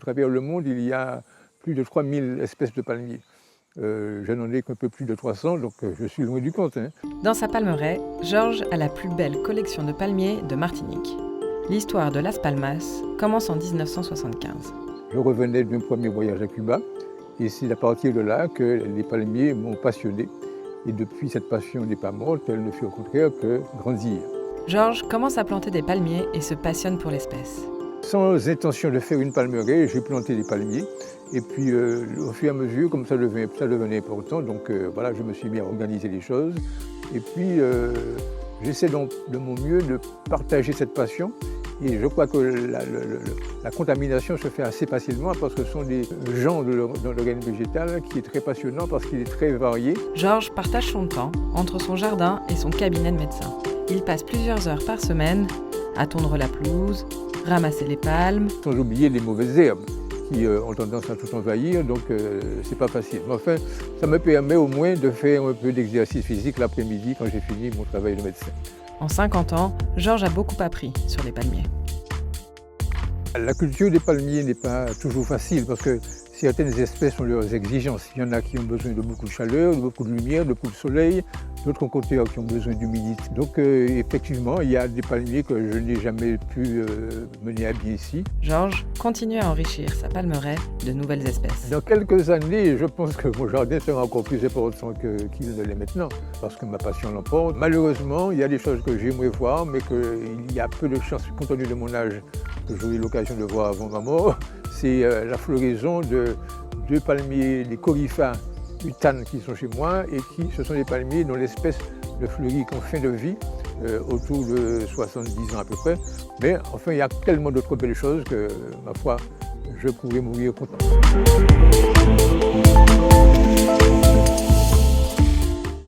À travers le monde, il y a plus de 3000 espèces de palmiers. Je n'en ai qu'un peu plus de 300, donc je suis loin du compte. Dans sa palmeraie, Georges a la plus belle collection de palmiers de Martinique. L'histoire de Las Palmas commence en 1975. Je revenais d'un premier voyage à Cuba et c'est à partir de là que les palmiers m'ont passionné. Et depuis, cette passion n'est pas morte, elle ne fait au contraire que grandir. Georges commence à planter des palmiers et se passionne pour l'espèce. Sans intention de faire une palmeraie, j'ai planté des palmiers. Et puis, au fur et à mesure, comme ça devenait important, donc voilà, je me suis mis à organiser les choses. Et puis, j'essaie donc de mon mieux de partager cette passion. Et je crois que la contamination se fait assez facilement parce que ce sont des gens dans l'organisme végétal qui est très passionnant parce qu'il est très varié. Georges partage son temps entre son jardin et son cabinet de médecin. Il passe plusieurs heures par semaine à tondre la pelouse, ramasser les palmes. Sans oublier les mauvaises herbes qui ont tendance à tout envahir, donc c'est pas facile. Mais enfin, ça me permet au moins de faire un peu d'exercice physique l'après-midi quand j'ai fini mon travail de médecin. En 50 ans, Georges a beaucoup appris sur les palmiers. La culture des palmiers n'est pas toujours facile parce que certaines espèces ont leurs exigences. Il y en a qui ont besoin de beaucoup de chaleur, de beaucoup de lumière, de beaucoup de soleil. D'autres contraires qui ont besoin d'humidité. Donc effectivement, il y a des palmiers que je n'ai jamais pu mener à bien ici. Georges continue à enrichir sa palmeraie de nouvelles espèces. Dans quelques années, je pense que mon jardin sera encore plus important qu'il ne l'est maintenant, parce que ma passion l'emporte. Malheureusement, il y a des choses que j'aimerais voir, mais qu'il y a peu de chance, compte tenu de mon âge, que j'aurai l'occasion de voir avant ma mort. C'est la floraison de deux palmiers, les corypha utanes qui sont chez moi et ce sont des palmiers dont l'espèce ne fleurit qu'en fin de vie, autour de 70 ans à peu près. Mais enfin, il y a tellement d'autres belles choses que, ma foi, je pourrais mourir content.